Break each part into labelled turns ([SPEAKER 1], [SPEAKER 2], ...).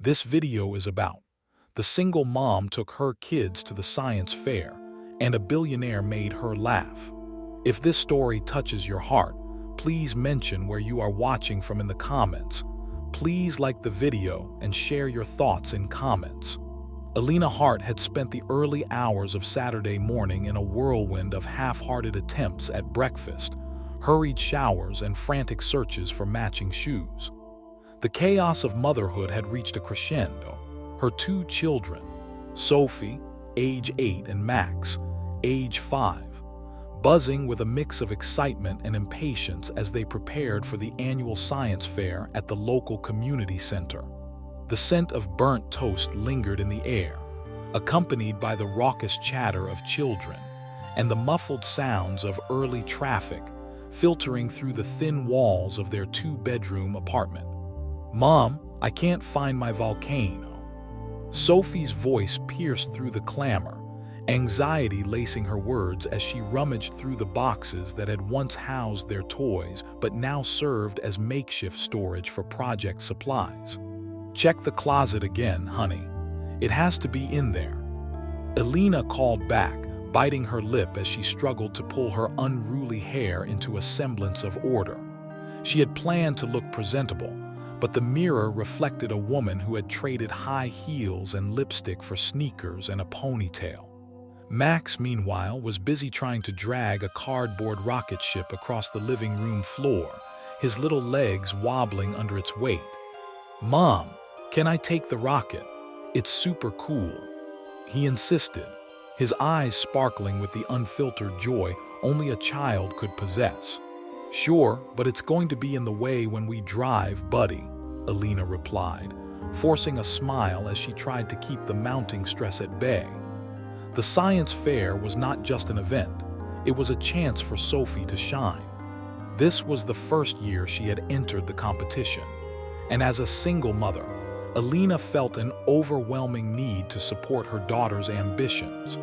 [SPEAKER 1] this video is about. The single mom took her kids to the science fair, and a billionaire made her laugh. If this story touches your heart, please mention where you are watching from in the comments. Please like the video and share your thoughts in comments. Alina Hart had spent the early hours of Saturday morning in a whirlwind of half-hearted attempts at breakfast, hurried showers, and frantic searches for matching shoes. The chaos of motherhood had reached a crescendo. Her two children, Sophie, age 8, and Max, age 5, buzzing with a mix of excitement and impatience as they prepared for the annual science fair at the local community center. The scent of burnt toast lingered in the air, accompanied by the raucous chatter of children and the muffled sounds of early traffic filtering through the thin walls of their two-bedroom apartment. "Mom, I can't find my volcano." Sophie's voice pierced through the clamor, anxiety lacing her words as she rummaged through the boxes that had once housed their toys but now served as makeshift storage for project supplies. "Check the closet again, honey. It has to be in there." Alina called back, biting her lip as she struggled to pull her unruly hair into a semblance of order. She had planned to look presentable, but the mirror reflected a woman who had traded high heels and lipstick for sneakers and a ponytail. Max, meanwhile, was busy trying to drag a cardboard rocket ship across the living room floor, his little legs wobbling under its weight. "Mom, can I take the rocket? It's super cool," he insisted, his eyes sparkling with the unfiltered joy only a child could possess. "Sure, but it's going to be in the way when we drive, buddy," Alina replied, forcing a smile as she tried to keep the mounting stress at bay. The science fair was not just an event, it was a chance for Sophie to shine. This was the first year she had entered the competition, and as a single mother, Alina felt an overwhelming need to support her daughter's ambitions.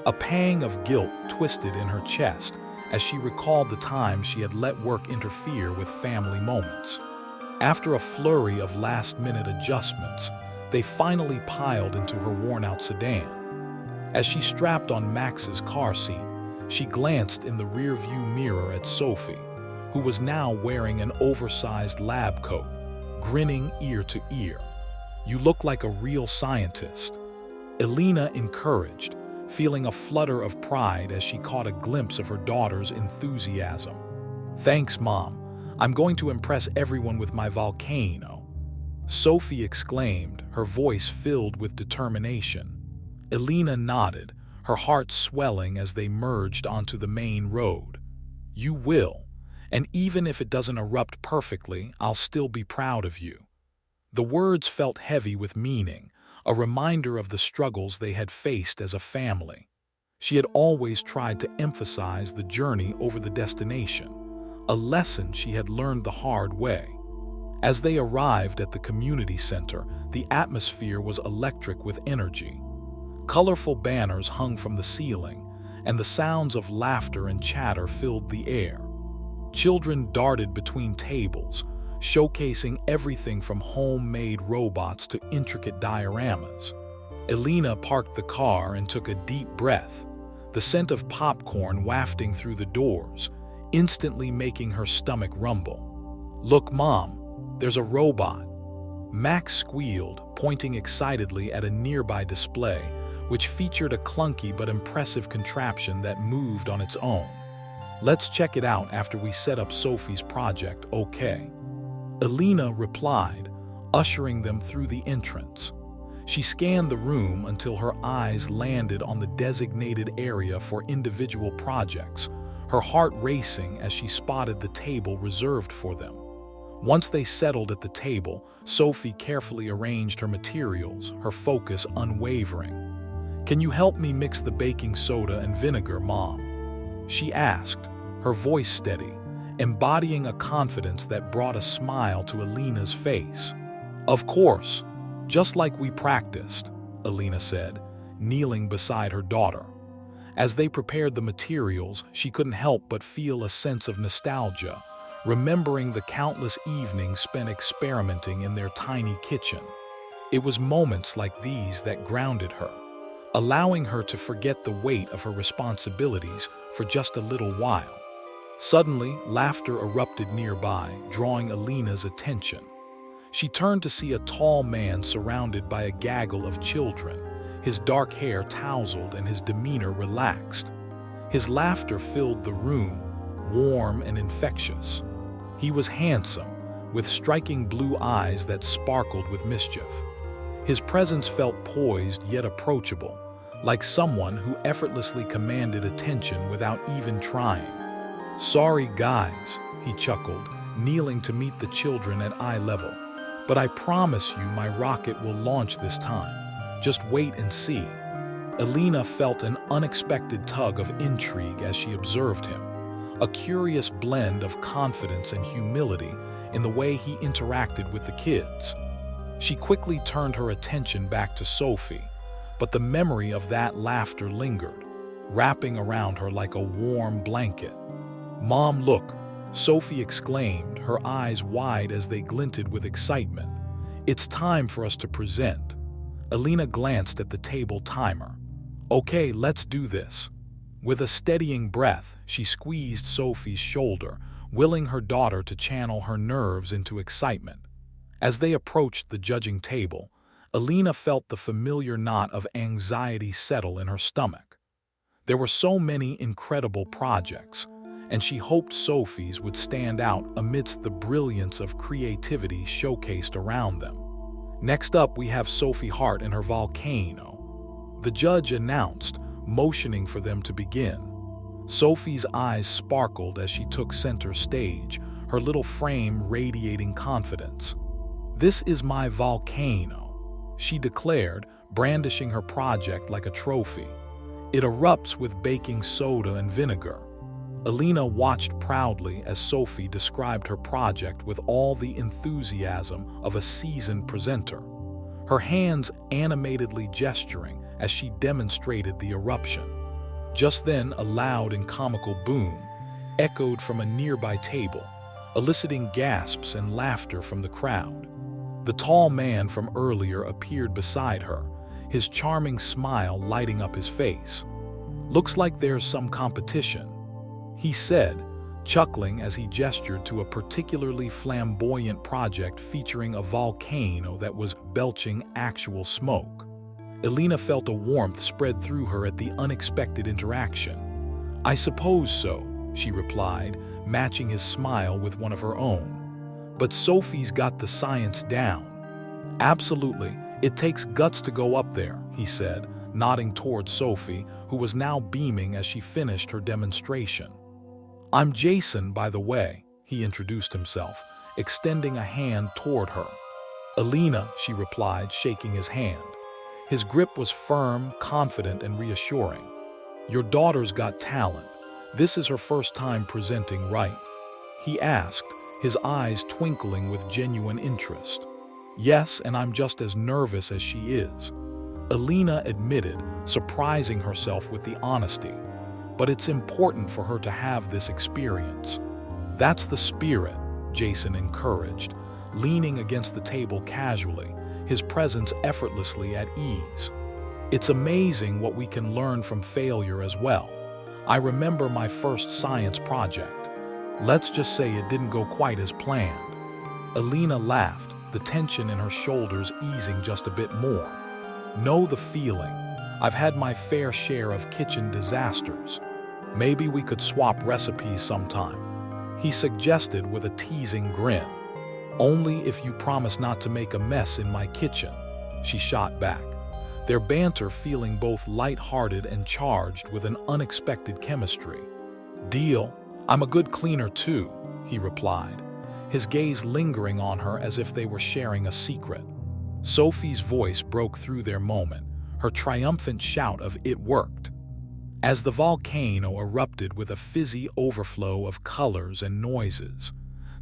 [SPEAKER 1] A pang of guilt twisted in her chest as she recalled the time she had let work interfere with family moments. After a flurry of last-minute adjustments, they finally piled into her worn-out sedan. As she strapped on Max's car seat, she glanced in the rearview mirror at Sophie, who was now wearing an oversized lab coat, grinning ear to ear. "You look like a real scientist," Alina encouraged, feeling a flutter of pride as she caught a glimpse of her daughter's enthusiasm. "Thanks, Mom. I'm going to impress everyone with my volcano," Sophie exclaimed, her voice filled with determination. Alina nodded, her heart swelling as they merged onto the main road. "You will, and even if it doesn't erupt perfectly, I'll still be proud of you." The words felt heavy with meaning, a reminder of the struggles they had faced as a family. She had always tried to emphasize the journey over the destination, a lesson she had learned the hard way. As they arrived at the community center, the atmosphere was electric with energy. Colorful banners hung from the ceiling, and the sounds of laughter and chatter filled the air. Children darted between tables, showcasing everything from homemade robots to intricate dioramas. Alina parked the car and took a deep breath, the scent of popcorn wafting through the doors, instantly making her stomach rumble. "Look, Mom, there's a robot," Max squealed, pointing excitedly at a nearby display, which featured a clunky but impressive contraption that moved on its own. "Let's check it out after we set up Sophie's project, okay?" Alina replied, ushering them through the entrance. She scanned the room until her eyes landed on the designated area for individual projects, her heart racing as she spotted the table reserved for them. Once they settled at the table, Sophie carefully arranged her materials, her focus unwavering. "Can you help me mix the baking soda and vinegar, Mom?" she asked, her voice steady, embodying a confidence that brought a smile to Alina's face. "Of course, just like we practiced," Alina said, kneeling beside her daughter. As they prepared the materials, she couldn't help but feel a sense of nostalgia, remembering the countless evenings spent experimenting in their tiny kitchen. It was moments like these that grounded her, allowing her to forget the weight of her responsibilities for just a little while. Suddenly, laughter erupted nearby, drawing Alina's attention. She turned to see a tall man surrounded by a gaggle of children, his dark hair tousled and his demeanor relaxed. His laughter filled the room, warm and infectious. He was handsome, with striking blue eyes that sparkled with mischief. His presence felt poised yet approachable, like someone who effortlessly commanded attention without even trying. "Sorry, guys," he chuckled, kneeling to meet the children at eye level. "But I promise you my rocket will launch this time. Just wait and see." Alina felt an unexpected tug of intrigue as she observed him, a curious blend of confidence and humility in the way he interacted with the kids. She quickly turned her attention back to Sophie, but the memory of that laughter lingered, wrapping around her like a warm blanket. "Mom, look!" Sophie exclaimed, her eyes wide as they glinted with excitement. "It's time for us to present." Alina glanced at the table timer. "Okay, let's do this." With a steadying breath, she squeezed Sophie's shoulder, willing her daughter to channel her nerves into excitement. As they approached the judging table, Alina felt the familiar knot of anxiety settle in her stomach. There were so many incredible projects, and she hoped Sophie's would stand out amidst the brilliance of creativity showcased around them. "Next up, we have Sophie Hart and her volcano," the judge announced, motioning for them to begin. Sophie's eyes sparkled as she took center stage, her little frame radiating confidence. "This is my volcano," she declared, brandishing her project like a trophy. "It erupts with baking soda and vinegar." Alina watched proudly as Sophie described her project with all the enthusiasm of a seasoned presenter, her hands animatedly gesturing as she demonstrated the eruption. Just then, a loud and comical boom echoed from a nearby table, eliciting gasps and laughter from the crowd. The tall man from earlier appeared beside her, his charming smile lighting up his face. "Looks like there's some competition," he said, chuckling as he gestured to a particularly flamboyant project featuring a volcano that was belching actual smoke. Alina felt a warmth spread through her at the unexpected interaction. "I suppose so," she replied, matching his smile with one of her own. "But Sophie's got the science down." "Absolutely, it takes guts to go up there," he said, nodding toward Sophie, who was now beaming as she finished her demonstration. "I'm Jason, by the way," he introduced himself, extending a hand toward her. "Alina," she replied, shaking his hand. His grip was firm, confident, and reassuring. "Your daughter's got talent. This is her first time presenting, right?" he asked, his eyes twinkling with genuine interest. "Yes, and I'm just as nervous as she is," Alina admitted, surprising herself with the honesty. "But it's important for her to have this experience." "That's the spirit," Jason encouraged, leaning against the table casually, his presence effortlessly at ease. "It's amazing what we can learn from failure as well. I remember my first science project. Let's just say it didn't go quite as planned." Alina laughed, the tension in her shoulders easing just a bit more. "Know the feeling. I've had my fair share of kitchen disasters. Maybe we could swap recipes sometime," he suggested with a teasing grin. "Only if you promise not to make a mess in my kitchen," she shot back, their banter feeling both light-hearted and charged with an unexpected chemistry. "Deal. I'm a good cleaner too," he replied, his gaze lingering on her as if they were sharing a secret. Sophie's voice broke through their moment, her triumphant shout of "It worked!" As the volcano erupted with a fizzy overflow of colors and noises,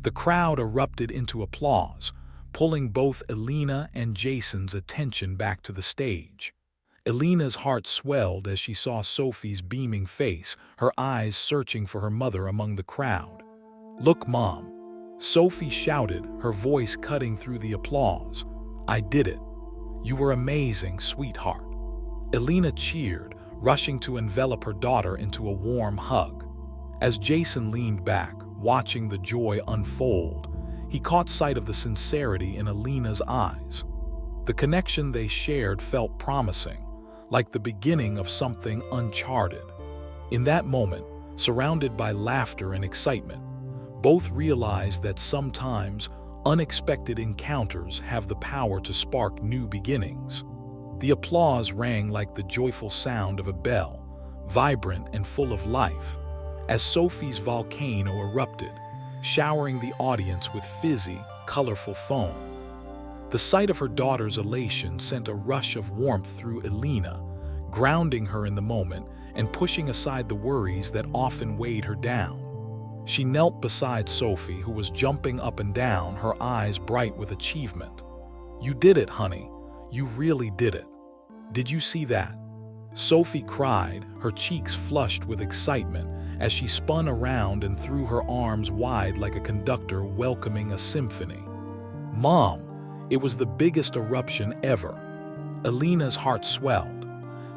[SPEAKER 1] the crowd erupted into applause, pulling both Alina and Jason's attention back to the stage. Alina's heart swelled as she saw Sophie's beaming face, her eyes searching for her mother among the crowd. "Look, Mom!" Sophie shouted, her voice cutting through the applause. "I did it. "You were amazing, sweetheart." Elena cheered, rushing to envelop her daughter into a warm hug. As Jason leaned back, watching the joy unfold, he caught sight of the sincerity in Elena's eyes. The connection they shared felt promising, like the beginning of something uncharted. In that moment, surrounded by laughter and excitement, both realized that sometimes unexpected encounters have the power to spark new beginnings. The applause rang like the joyful sound of a bell, vibrant and full of life, as Sophie's volcano erupted, showering the audience with fizzy, colorful foam. The sight of her daughter's elation sent a rush of warmth through Elena, grounding her in the moment and pushing aside the worries that often weighed her down. She knelt beside Sophie, who was jumping up and down, her eyes bright with achievement. "You did it, honey. You really did it. Did you see that?" Sophie cried, her cheeks flushed with excitement as she spun around and threw her arms wide like a conductor welcoming a symphony. "Mom, it was the biggest eruption ever." Elena's heart swelled.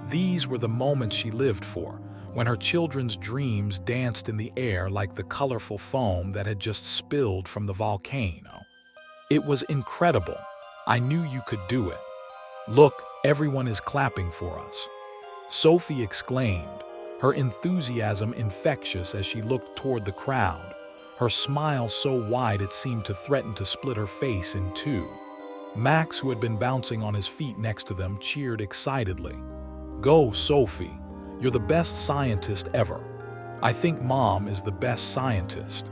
[SPEAKER 1] These were the moments she lived for, when her children's dreams danced in the air like the colorful foam that had just spilled from the volcano. "It was incredible. I knew you could do it. Look, everyone is clapping for us," Sophie exclaimed, her enthusiasm infectious as she looked toward the crowd, her smile so wide it seemed to threaten to split her face in two. Max, who had been bouncing on his feet next to them, cheered excitedly. "Go, Sophie. You're the best scientist ever. I think Mom is the best scientist,"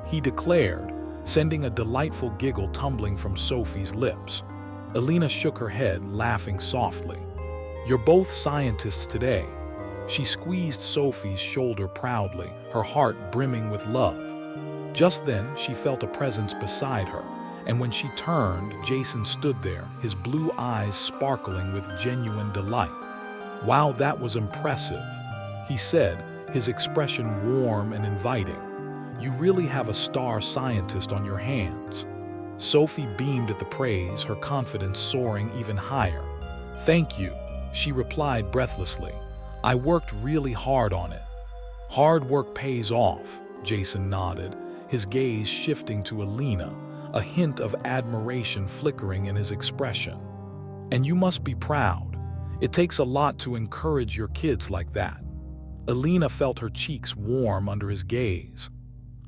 [SPEAKER 1] he declared, sending a delightful giggle tumbling from Sophie's lips. Elena shook her head, laughing softly. "You're both scientists today." She squeezed Sophie's shoulder proudly, her heart brimming with love. Just then, she felt a presence beside her, and when she turned, Jason stood there, his blue eyes sparkling with genuine delight. "Wow, that was impressive," he said, his expression warm and inviting. "You really have a star scientist on your hands." Sophie beamed at the praise, her confidence soaring even higher. "Thank you," she replied breathlessly. "I worked really hard on it." "Hard work pays off," Jason nodded, his gaze shifting to Elena, a hint of admiration flickering in his expression. "And you must be proud. It takes a lot to encourage your kids like that." Elena felt her cheeks warm under his gaze.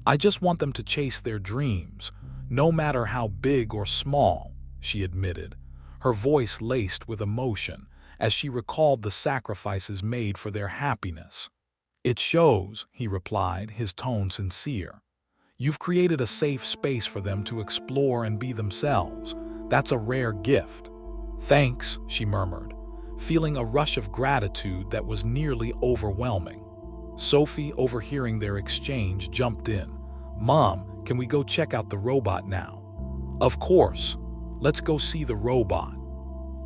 [SPEAKER 1] "I just want them to chase their dreams, no matter how big or small," she admitted, her voice laced with emotion as she recalled the sacrifices made for their happiness. "It shows," he replied, his tone sincere. "You've created a safe space for them to explore and be themselves. That's a rare gift." "Thanks," she murmured, feeling a rush of gratitude that was nearly overwhelming. Sophie, overhearing their exchange, jumped in. "Mom, can we go check out the robot now?" "Of course. Let's go see the robot."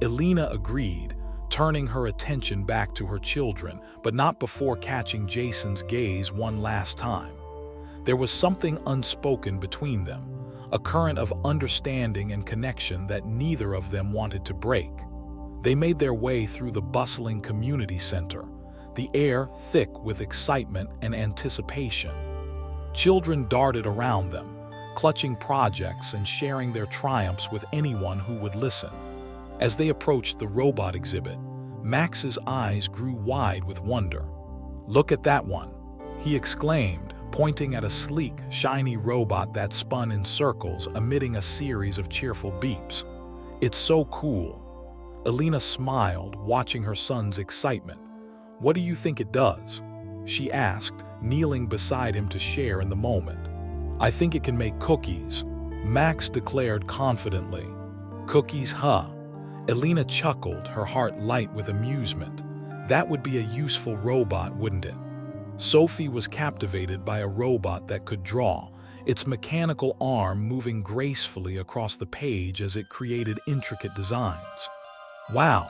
[SPEAKER 1] Elena agreed, turning her attention back to her children, but not before catching Jason's gaze one last time. There was something unspoken between them, a current of understanding and connection that neither of them wanted to break. They made their way through the bustling community center, the air thick with excitement and anticipation. Children darted around them, clutching projects and sharing their triumphs with anyone who would listen. As they approached the robot exhibit, Max's eyes grew wide with wonder. "Look at that one," he exclaimed, pointing at a sleek, shiny robot that spun in circles, emitting a series of cheerful beeps. "It's so cool." Elena smiled, watching her son's excitement. "What do you think it does?" she asked, kneeling beside him to share in the moment. "I think it can make cookies," Max declared confidently. "Cookies, huh?" Elena chuckled, her heart light with amusement. That would be a useful robot, wouldn't it? Sophie was captivated by a robot that could draw, its mechanical arm moving gracefully across the page as it created intricate designs. "Wow,"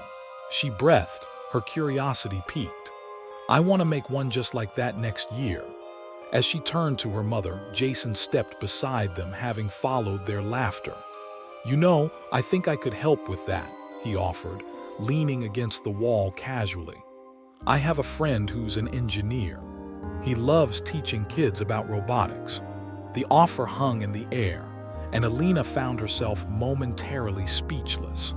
[SPEAKER 1] she breathed, her curiosity piqued. "I want to make one just like that next year." As she turned to her mother, Jason stepped beside them, having followed their laughter. "You know, I think I could help with that," he offered, leaning against the wall casually. I have a friend who's an engineer. He loves teaching kids about robotics. The offer hung in the air, and Alina found herself momentarily speechless.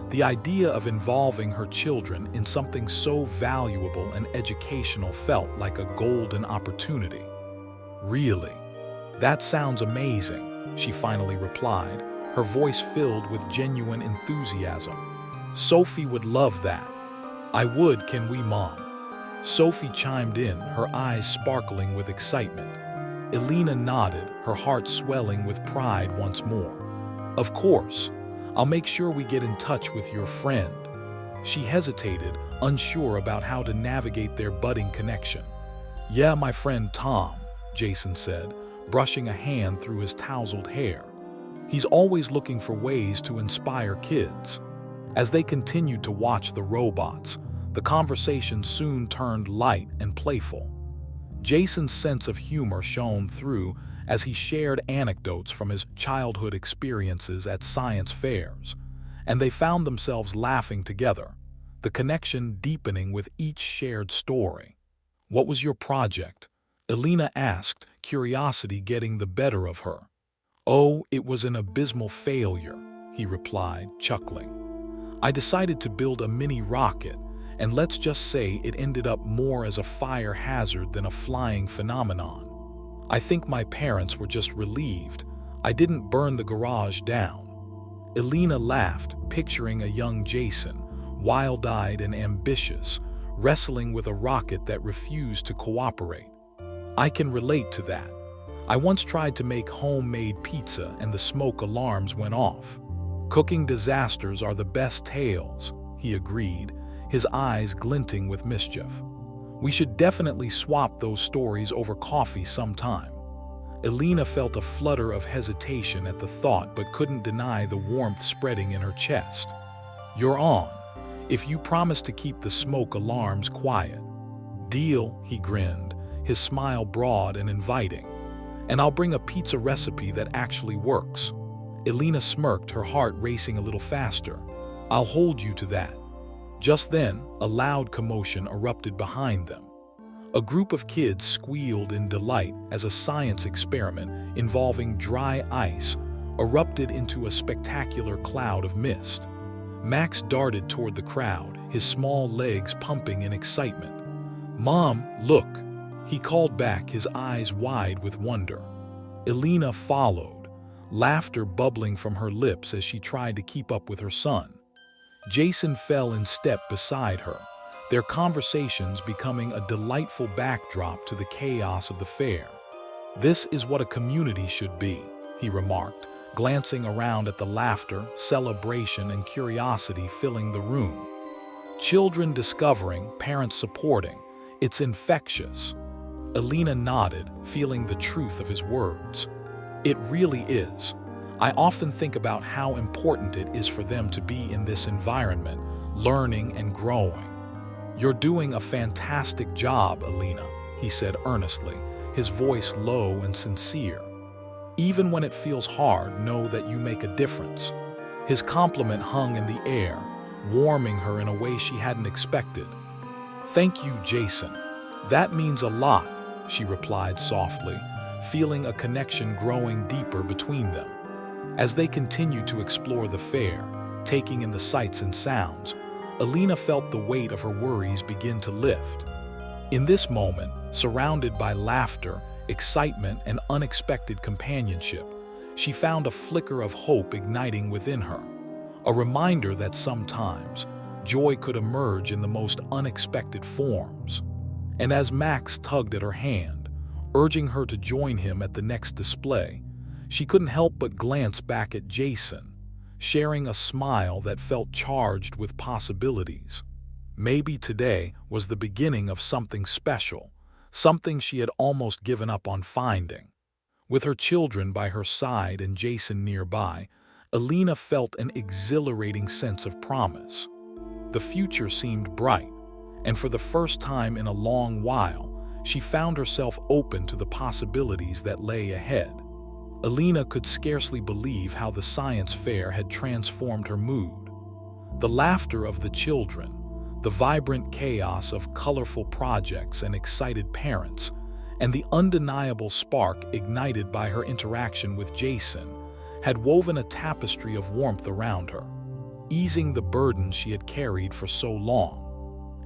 [SPEAKER 1] The idea of involving her children in something so valuable and educational felt like a golden opportunity. Really? That sounds amazing, she finally replied, her voice filled with genuine enthusiasm. Sophie would love that. I would, can we, Mom? Sophie chimed in, her eyes sparkling with excitement. Alina nodded, her heart swelling with pride once more. Of course. I'll make sure we get in touch with your friend. She hesitated, unsure about how to navigate their budding connection. Yeah, my friend Tom, Jason said, brushing a hand through his tousled hair. He's always looking for ways to inspire kids. As they continued to watch the robots, the conversation soon turned light and playful. Jason's sense of humor shone through as he shared anecdotes from his childhood experiences at science fairs, and they found themselves laughing together, the connection deepening with each shared story. What was your project? Alina asked, curiosity getting the better of her. Oh, it was an abysmal failure, he replied, chuckling. I decided to build a mini rocket, and let's just say it ended up more as a fire hazard than a flying phenomenon. I think my parents were just relieved I didn't burn the garage down. Alina laughed, picturing a young Jason, wild-eyed and ambitious, wrestling with a rocket that refused to cooperate. I can relate to that. I once tried to make homemade pizza and the smoke alarms went off. Cooking disasters are the best tales, he agreed, his eyes glinting with mischief. We should definitely swap those stories over coffee sometime. Alina felt a flutter of hesitation at the thought but couldn't deny the warmth spreading in her chest. You're on, if you promise to keep the smoke alarms quiet. Deal, he grinned, his smile broad and inviting. And I'll bring a pizza recipe that actually works. Alina smirked, her heart racing a little faster. I'll hold you to that. Just then, a loud commotion erupted behind them. A group of kids squealed in delight as a science experiment involving dry ice erupted into a spectacular cloud of mist. Max darted toward the crowd, his small legs pumping in excitement. Mom, look! He called back, his eyes wide with wonder. Alina followed, laughter bubbling from her lips as she tried to keep up with her son. Jason fell in step beside her, their conversations becoming a delightful backdrop to the chaos of the fair. This is what a community should be, he remarked, glancing around at the laughter, celebration, and curiosity filling the room. Children discovering, parents supporting. It's infectious. Alina nodded, feeling the truth of his words. It really is. I often think about how important it is for them to be in this environment, learning and growing. You're doing a fantastic job, Alina, he said earnestly, his voice low and sincere. Even when it feels hard, know that you make a difference. His compliment hung in the air, warming her in a way she hadn't expected. Thank you, Jason. That means a lot, she replied softly, feeling a connection growing deeper between them. As they continued to explore the fair, taking in the sights and sounds, Alina felt the weight of her worries begin to lift. In this moment, surrounded by laughter, excitement, and unexpected companionship, she found a flicker of hope igniting within her, a reminder that sometimes joy could emerge in the most unexpected forms. And as Max tugged at her hand, urging her to join him at the next display, she couldn't help but glance back at Jason, sharing a smile that felt charged with possibilities. Maybe today was the beginning of something special, something she had almost given up on finding. With her children by her side and Jason nearby, Alina felt an exhilarating sense of promise. The future seemed bright, and for the first time in a long while, she found herself open to the possibilities that lay ahead. Alina could scarcely believe how the science fair had transformed her mood. The laughter of the children, the vibrant chaos of colorful projects and excited parents, and the undeniable spark ignited by her interaction with Jason had woven a tapestry of warmth around her, easing the burden she had carried for so long.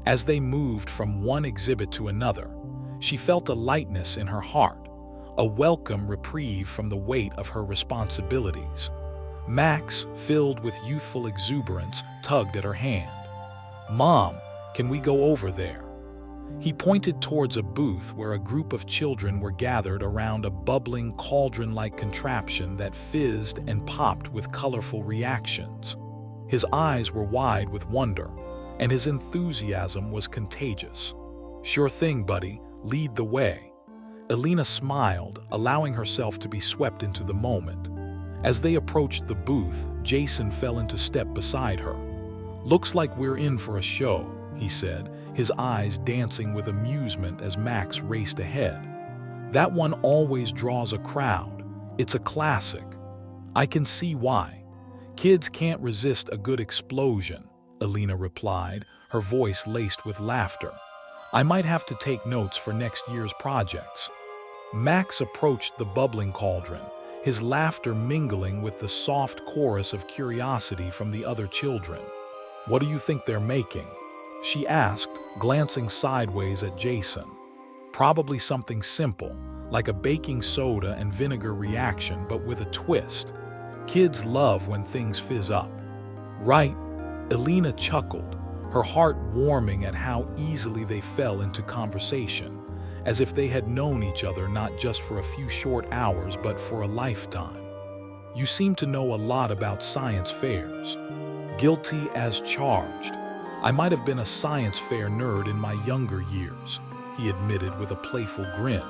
[SPEAKER 1] As they moved from one exhibit to another, she felt a lightness in her heart, a welcome reprieve from the weight of her responsibilities. Max, filled with youthful exuberance, tugged at her hand. "Mom, can we go over there?" He pointed towards a booth where a group of children were gathered around a bubbling cauldron-like contraption that fizzed and popped with colorful reactions. His eyes were wide with wonder, and his enthusiasm was contagious. "Sure thing, buddy. Lead the way." Elena smiled, allowing herself to be swept into the moment. As they approached the booth, Jason fell into step beside her. "Looks like we're in for a show," he said, his eyes dancing with amusement as Max raced ahead. "That one always draws a crowd. It's a classic." "I can see why. Kids can't resist a good explosion," Elena replied, her voice laced with laughter. "I might have to take notes for next year's projects." Max approached the bubbling cauldron, his laughter mingling with the soft chorus of curiosity from the other children. "What do you think they're making?" she asked, glancing sideways at Jason. "Probably something simple, like a baking soda and vinegar reaction, but with a twist. Kids love when things fizz up." "Right," Elena chuckled, her heart warming at how easily they fell into conversation, as if they had known each other not just for a few short hours but for a lifetime. "You seem to know a lot about science fairs." "Guilty as charged. I might have been a science fair nerd in my younger years," he admitted with a playful grin.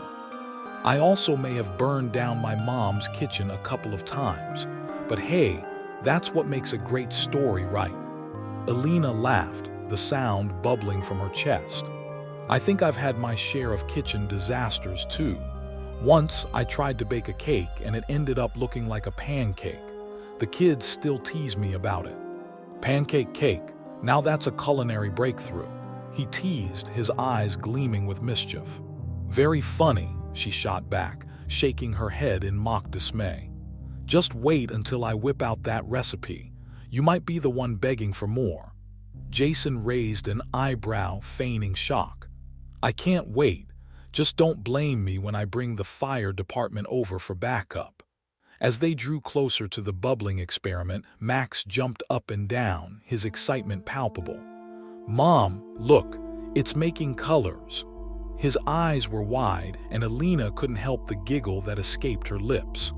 [SPEAKER 1] "I also may have burned down my mom's kitchen a couple of times, but hey, that's what makes a great story, right?" Elena laughed, the sound bubbling from her chest. "I think I've had my share of kitchen disasters too. Once I tried to bake a cake and it ended up looking like a pancake. The kids still tease me about it." "Pancake cake, now that's a culinary breakthrough," he teased, his eyes gleaming with mischief. "Very funny," she shot back, shaking her head in mock dismay. "Just wait until I whip out that recipe. You might be the one begging for more." Jason raised an eyebrow, feigning shock. "I can't wait. Just don't blame me when I bring the fire department over for backup." As they drew closer to the bubbling experiment, Max jumped up and down, his excitement palpable. "Mom, look, it's making colors." His eyes were wide, and Elena couldn't help the giggle that escaped her lips.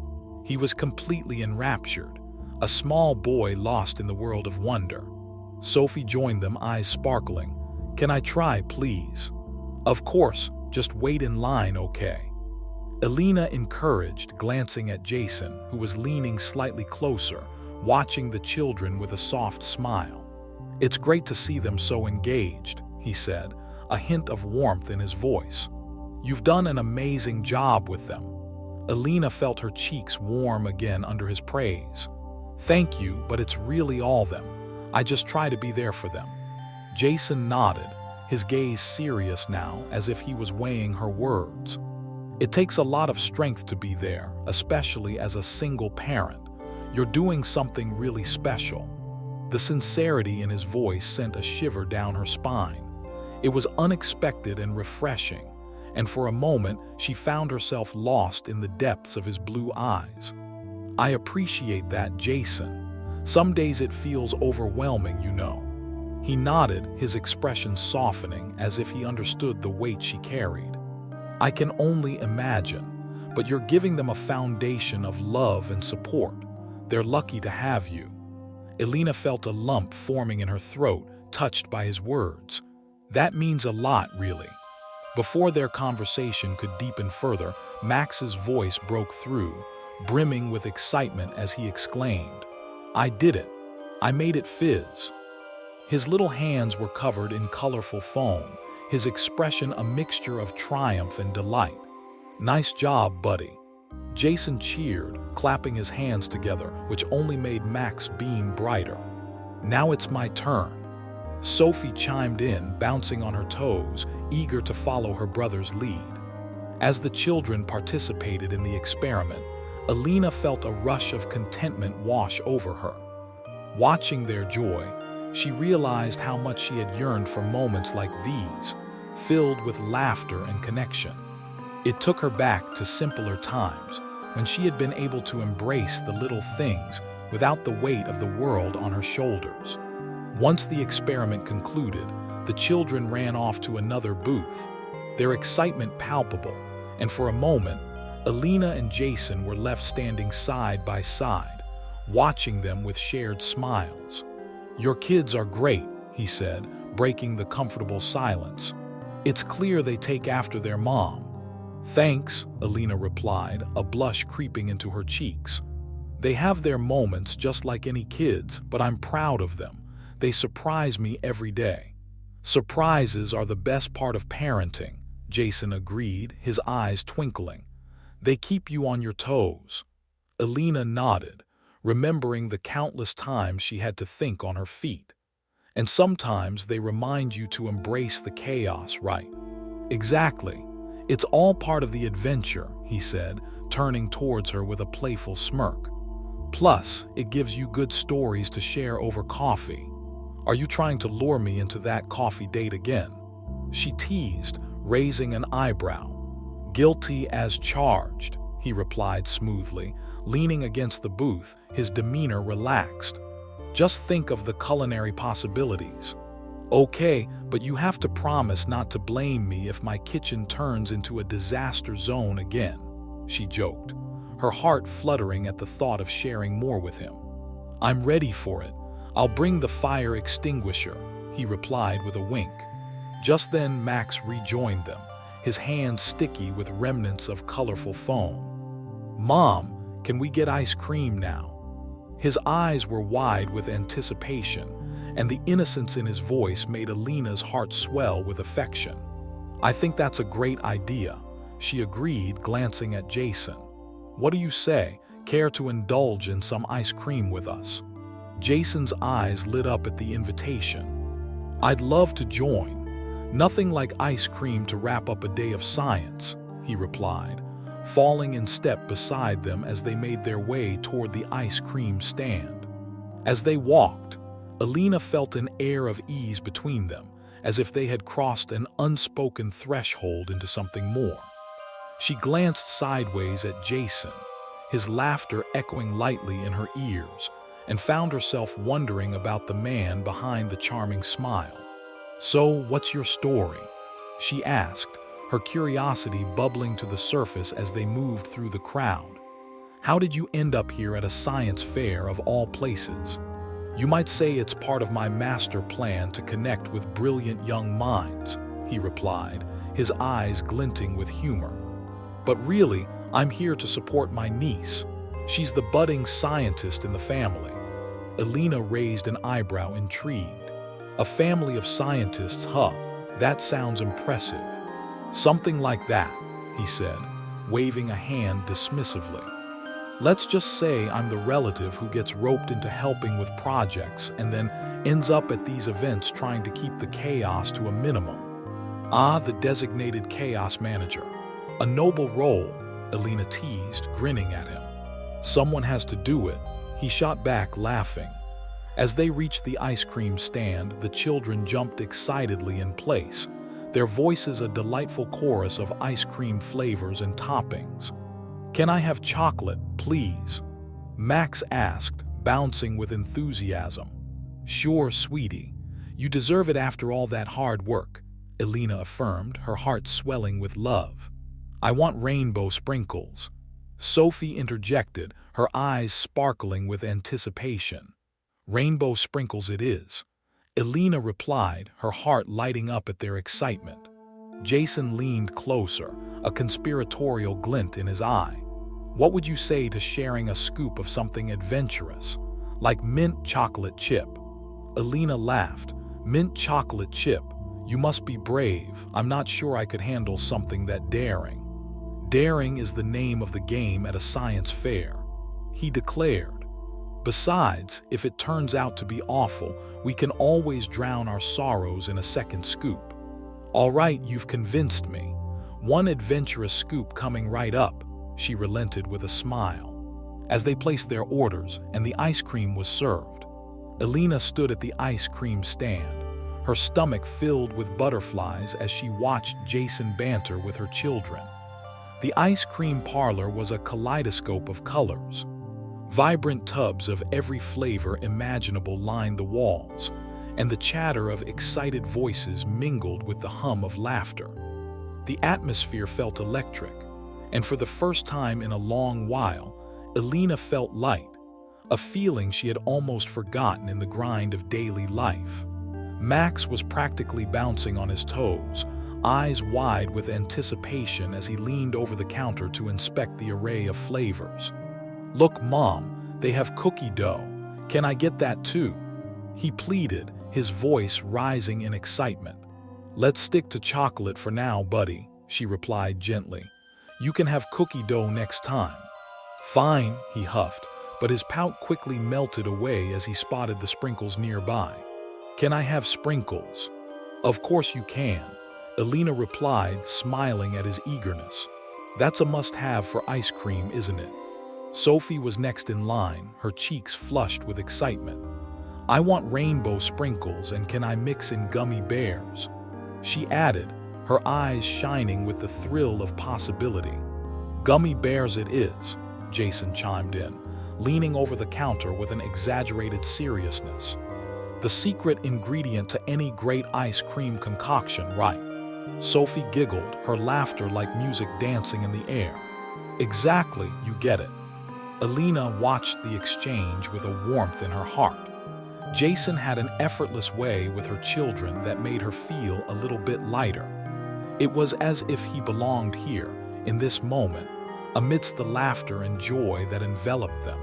[SPEAKER 1] He was completely enraptured, a small boy lost in the world of wonder. Sophie joined them, eyes sparkling. "Can I try, please?" "Of course, just wait in line, okay?" Elena encouraged, glancing at Jason, who was leaning slightly closer, watching the children with a soft smile. "It's great to see them so engaged," he said, a hint of warmth in his voice. "You've done an amazing job with them." Elena felt her cheeks warm again under his praise. "Thank you, but it's really all them. I just try to be there for them." Jason nodded, his gaze serious now, as if he was weighing her words. "It takes a lot of strength to be there, especially as a single parent. You're doing something really special." The sincerity in his voice sent a shiver down her spine. It was unexpected and refreshing, and for a moment she found herself lost in the depths of his blue eyes. "I appreciate that, Jason. Some days it feels overwhelming, you know." He nodded, his expression softening as if he understood the weight she carried. "I can only imagine, but you're giving them a foundation of love and support. They're lucky to have you." Elena felt a lump forming in her throat, touched by his words. "That means a lot, really." Before their conversation could deepen further, Max's voice broke through, brimming with excitement as he exclaimed, "I did it! I made it fizz!" His little hands were covered in colorful foam, his expression a mixture of triumph and delight. "Nice job, buddy." Jason cheered, clapping his hands together, which only made Max beam brighter. Now it's my turn. Sophie chimed in, bouncing on her toes, eager to follow her brother's lead. As the children participated in the experiment, Alina felt a rush of contentment wash over her. Watching their joy, she realized how much she had yearned for moments like these, filled with laughter and connection. It took her back to simpler times, when she had been able to embrace the little things without the weight of the world on her shoulders. Once the experiment concluded, the children ran off to another booth, their excitement palpable, and for a moment, Alina and Jason were left standing side by side, watching them with shared smiles. "Your kids are great," he said, breaking the comfortable silence. "It's clear they take after their mom." "Thanks," Alina replied, a blush creeping into her cheeks. "They have their moments just like any kids, but I'm proud of them. They surprise me every day." "Surprises are the best part of parenting," Jason agreed, his eyes twinkling. "They keep you on your toes." Alina nodded, remembering the countless times she had to think on her feet. "And sometimes they remind you to embrace the chaos, right?" "Exactly. It's all part of the adventure," he said, turning towards her with a playful smirk. "Plus, it gives you good stories to share over coffee." "Are you trying to lure me into that coffee date again?" she teased, raising an eyebrow. "Guilty as charged," he replied smoothly, leaning against the booth, his demeanor relaxed. "Just think of the culinary possibilities." "Okay, but you have to promise not to blame me if my kitchen turns into a disaster zone again," she joked, her heart fluttering at the thought of sharing more with him. "I'm ready for it. I'll bring the fire extinguisher," he replied with a wink. Just then Max rejoined them, his hands sticky with remnants of colorful foam. "Mom, can we get ice cream now?" His eyes were wide with anticipation, and the innocence in his voice made Alina's heart swell with affection. "I think that's a great idea," she agreed, glancing at Jason. "What do you say? Care to indulge in some ice cream with us?" Jason's eyes lit up at the invitation. "I'd love to join. Nothing like ice cream to wrap up a day of science," he replied, falling in step beside them as they made their way toward the ice cream stand. As they walked, Alina felt an air of ease between them, as if they had crossed an unspoken threshold into something more. She glanced sideways at Jason, his laughter echoing lightly in her ears, and found herself wondering about the man behind the charming smile. "So, what's your story?" she asked, her curiosity bubbling to the surface as they moved through the crowd. "How did you end up here at a science fair of all places?" "You might say it's part of my master plan to connect with brilliant young minds," he replied, his eyes glinting with humor. "But really, I'm here to support my niece. She's the budding scientist in the family." Alina raised an eyebrow, intrigued. "A family of scientists, huh? That sounds impressive." "Something like that," he said, waving a hand dismissively. "Let's just say I'm the relative who gets roped into helping with projects and then ends up at these events trying to keep the chaos to a minimum." "Ah, the designated chaos manager. A noble role," Alina teased, grinning at him. "Someone has to do it," he shot back, laughing. As they reached the ice cream stand, the children jumped excitedly in place, their voices a delightful chorus of ice cream flavors and toppings. "Can I have chocolate, please?" Max asked, bouncing with enthusiasm. "Sure, sweetie. You deserve it after all that hard work," Alina affirmed, her heart swelling with love. "I want rainbow sprinkles," Sophie interjected, her eyes sparkling with anticipation. "Rainbow sprinkles it is," Alina replied, her heart lighting up at their excitement. Jason leaned closer, a conspiratorial glint in his eye. "What would you say to sharing a scoop of something adventurous, like mint chocolate chip?" Alina laughed. "Mint chocolate chip? You must be brave. I'm not sure I could handle something that daring." "Daring is the name of the game at a science fair," he declared. Besides, if it turns out to be awful, we can always drown our sorrows in a second scoop. All right, you've convinced me. One adventurous scoop coming right up, she relented with a smile. As they placed their orders and the ice cream was served, Elena stood at the ice cream stand, her stomach filled with butterflies as she watched Jason banter with her children. The ice cream parlor was a kaleidoscope of colors. Vibrant tubs of every flavor imaginable lined the walls, and the chatter of excited voices mingled with the hum of laughter. The atmosphere felt electric, and for the first time in a long while, Elena felt light, a feeling she had almost forgotten in the grind of daily life. Max was practically bouncing on his toes, eyes wide with anticipation as he leaned over the counter to inspect the array of flavors. "Look, Mom, they have cookie dough. Can I get that too?" he pleaded, his voice rising in excitement. "Let's stick to chocolate for now, buddy," she replied gently. "You can have cookie dough next time." "Fine," he huffed, but his pout quickly melted away as he spotted the sprinkles nearby. "Can I have sprinkles?" "Of course you can," Elena replied, smiling at his eagerness. "That's a must-have for ice cream, isn't it?" Sophie was next in line, her cheeks flushed with excitement. "I want rainbow sprinkles, and can I mix in gummy bears?" she added, her eyes shining with the thrill of possibility. "Gummy bears it is," Jason chimed in, leaning over the counter with an exaggerated seriousness. "The secret ingredient to any great ice cream concoction, right?" Sophie giggled, her laughter like music dancing in the air. "Exactly, you get it." Elena watched the exchange with a warmth in her heart. Jason had an effortless way with her children that made her feel a little bit lighter. It was as if he belonged here, in this moment, amidst the laughter and joy that enveloped them.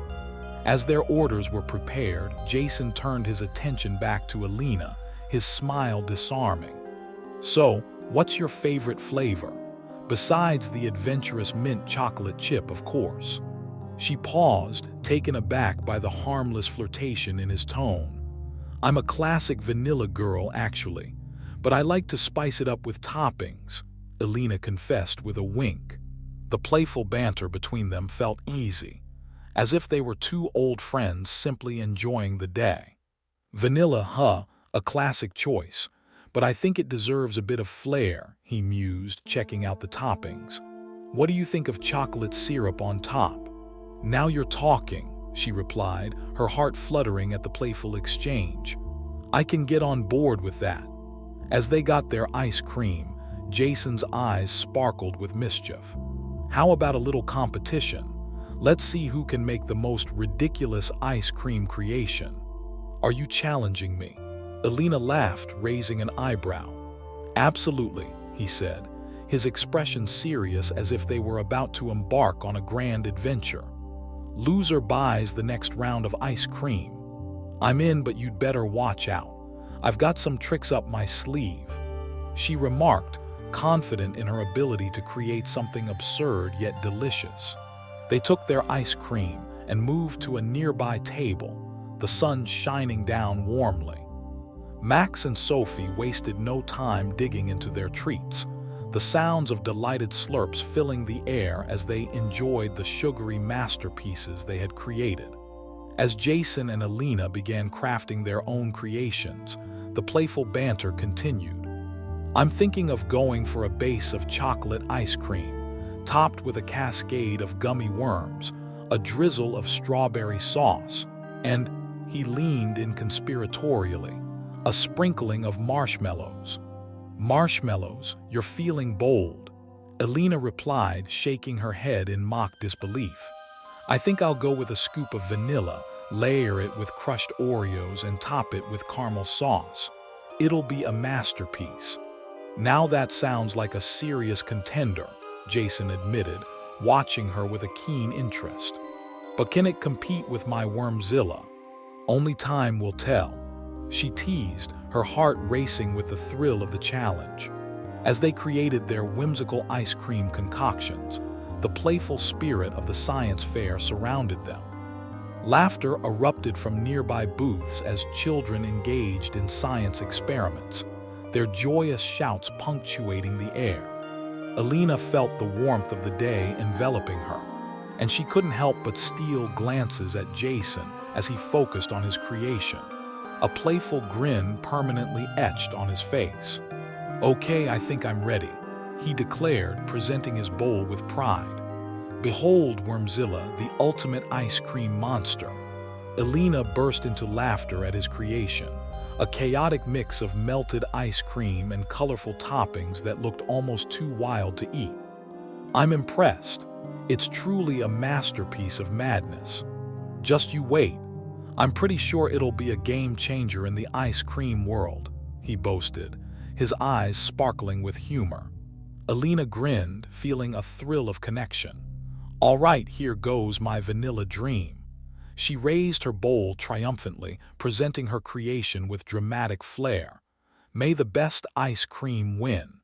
[SPEAKER 1] As their orders were prepared, Jason turned his attention back to Elena, his smile disarming. "So, what's your favorite flavor? Besides the adventurous mint chocolate chip, of course." She paused, taken aback by the harmless flirtation in his tone. "I'm a classic vanilla girl, actually, but I like to spice it up with toppings," Elena confessed with a wink. The playful banter between them felt easy, as if they were two old friends simply enjoying the day. "Vanilla, a classic choice, but I think it deserves a bit of flair," he mused, checking out the toppings. "What do you think of chocolate syrup on top?" "Now you're talking," she replied, her heart fluttering at the playful exchange. "I can get on board with that." As they got their ice cream, Jason's eyes sparkled with mischief. "How about a little competition? Let's see who can make the most ridiculous ice cream creation." "Are you challenging me?" Elena laughed, raising an eyebrow. "Absolutely," he said, his expression serious as if they were about to embark on a grand adventure. "Loser buys the next round of ice cream." "I'm in, but you'd better watch out. I've got some tricks up my sleeve," she remarked, confident in her ability to create something absurd yet delicious. They took their ice cream and moved to a nearby table, the sun shining down warmly. Max and Sophie wasted no time digging into their treats, the sounds of delighted slurps filling the air as they enjoyed the sugary masterpieces they had created. As Jason and Elena began crafting their own creations, the playful banter continued. "I'm thinking of going for a base of chocolate ice cream, topped with a cascade of gummy worms, a drizzle of strawberry sauce, and," he leaned in conspiratorially, "a sprinkling of marshmallows." "Marshmallows, you're feeling bold," Elena replied, shaking her head in mock disbelief. "I think I'll go with a scoop of vanilla, layer it with crushed Oreos, and top it with caramel sauce. It'll be a masterpiece." "Now that sounds like a serious contender," Jason admitted, watching her with a keen interest. "But can it compete with my Wormzilla? Only time will tell," she teased, her heart racing with the thrill of the challenge. As they created their whimsical ice cream concoctions, the playful spirit of the science fair surrounded them. Laughter erupted from nearby booths as children engaged in science experiments, their joyous shouts punctuating the air. Alina felt the warmth of the day enveloping her, and she couldn't help but steal glances at Jason as he focused on his creation, a playful grin permanently etched on his face. "Okay, I think I'm ready," he declared, presenting his bowl with pride. "Behold, Wormzilla, the ultimate ice cream monster." Alina burst into laughter at his creation, a chaotic mix of melted ice cream and colorful toppings that looked almost too wild to eat. "I'm impressed. It's truly a masterpiece of madness. Just you wait. I'm pretty sure it'll be a game changer in the ice cream world," he boasted, his eyes sparkling with humor. Alina grinned, feeling a thrill of connection. "All right, here goes my vanilla dream." She raised her bowl triumphantly, presenting her creation with dramatic flair. "May the best ice cream win.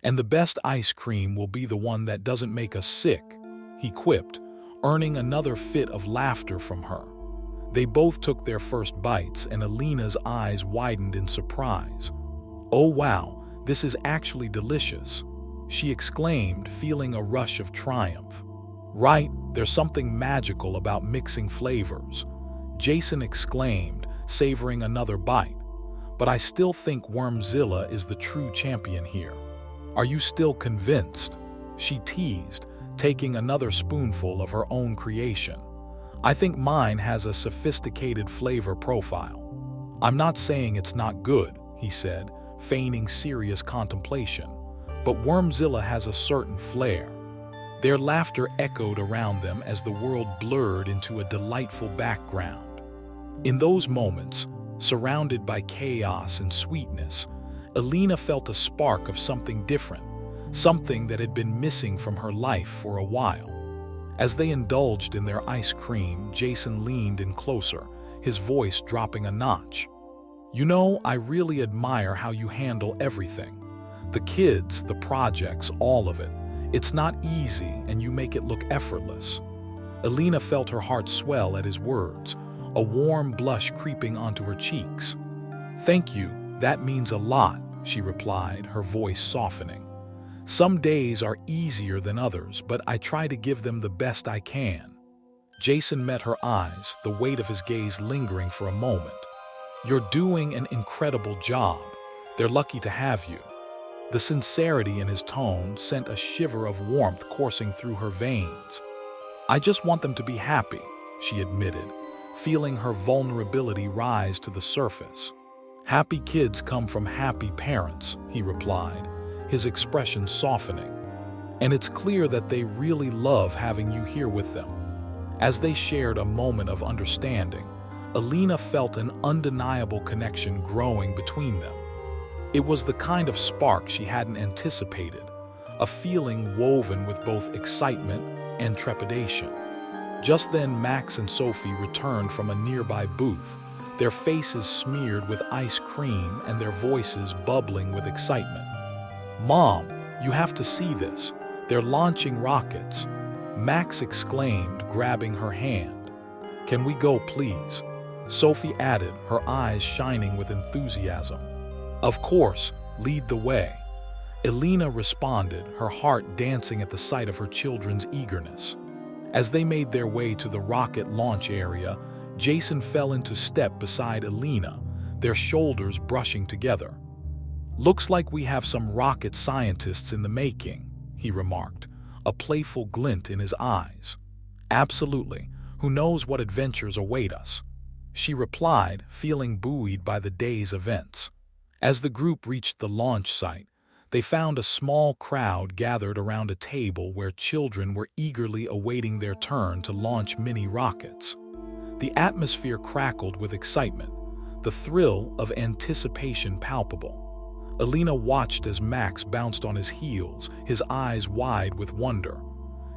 [SPEAKER 1] And the best ice cream will be the one that doesn't make us sick," he quipped, earning another fit of laughter from her. They both took their first bites, and Alina's eyes widened in surprise. "Oh wow, this is actually delicious," she exclaimed, feeling a rush of triumph. "Right, there's something magical about mixing flavors," Jason exclaimed, savoring another bite. "But I still think Wormzilla is the true champion here. Are you still convinced?" she teased, taking another spoonful of her own creation. "I think mine has a sophisticated flavor profile." "I'm not saying it's not good," he said, feigning serious contemplation, "but Wormzilla has a certain flair." Their laughter echoed around them as the world blurred into a delightful background. In those moments, surrounded by chaos and sweetness, Alina felt a spark of something different, something that had been missing from her life for a while. As they indulged in their ice cream, Jason leaned in closer, his voice dropping a notch. "You know, I really admire how you handle everything. The kids, the projects, all of it. It's not easy, and you make it look effortless." Alina felt her heart swell at his words, a warm blush creeping onto her cheeks. "Thank you, that means a lot," she replied, her voice softening. "Some days are easier than others, but I try to give them the best I can." Jason met her eyes, the weight of his gaze lingering for a moment. "You're doing an incredible job. They're lucky to have you." The sincerity in his tone sent a shiver of warmth coursing through her veins. "I just want them to be happy," she admitted, feeling her vulnerability rise to the surface. "Happy kids come from happy parents," he replied, his expression softening. "And it's clear that they really love having you here with them." As they shared a moment of understanding, Alina felt an undeniable connection growing between them. It was the kind of spark she hadn't anticipated, a feeling woven with both excitement and trepidation. Just then, Max and Sophie returned from a nearby booth, their faces smeared with ice cream and their voices bubbling with excitement. "Mom, you have to see this. They're launching rockets," Max exclaimed, grabbing her hand. "Can we go, please?" Sophie added, her eyes shining with enthusiasm. "Of course, lead the way." Alina responded, her heart dancing at the sight of her children's eagerness. As they made their way to the rocket launch area, Jason fell into step beside Alina, their shoulders brushing together. "Looks like we have some rocket scientists in the making," he remarked, a playful glint in his eyes. "Absolutely. Who knows what adventures await us?" she replied, feeling buoyed by the day's events. As the group reached the launch site, they found a small crowd gathered around a table where children were eagerly awaiting their turn to launch mini rockets. The atmosphere crackled with excitement, the thrill of anticipation palpable. Alina watched as Max bounced on his heels, his eyes wide with wonder.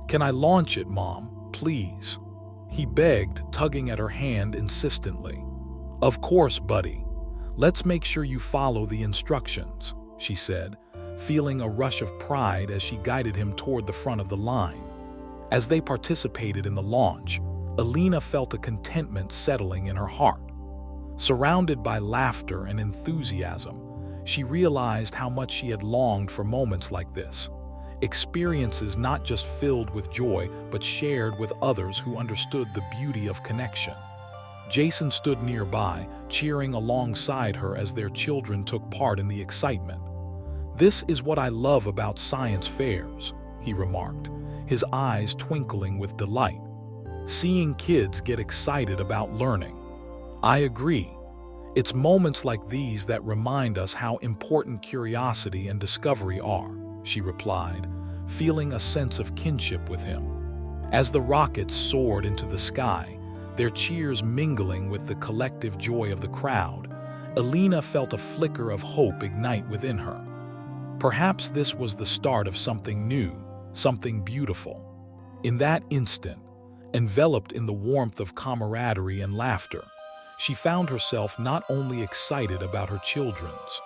[SPEAKER 1] "Can I launch it, Mom? Please?" he begged, tugging at her hand insistently. "Of course, buddy. Let's make sure you follow the instructions," she said, feeling a rush of pride as she guided him toward the front of the line. As they participated in the launch, Alina felt a contentment settling in her heart. Surrounded by laughter and enthusiasm, she realized how much she had longed for moments like this. Experiences not just filled with joy, but shared with others who understood the beauty of connection. Jason stood nearby, cheering alongside her as their children took part in the excitement. "This is what I love about science fairs," he remarked, his eyes twinkling with delight. "Seeing kids get excited about learning." "I agree. It's moments like these that remind us how important curiosity and discovery are," she replied, feeling a sense of kinship with him. As the rockets soared into the sky, their cheers mingling with the collective joy of the crowd, Alina felt a flicker of hope ignite within her. Perhaps this was the start of something new, something beautiful. In that instant, enveloped in the warmth of camaraderie and laughter, she found herself not only excited about her children's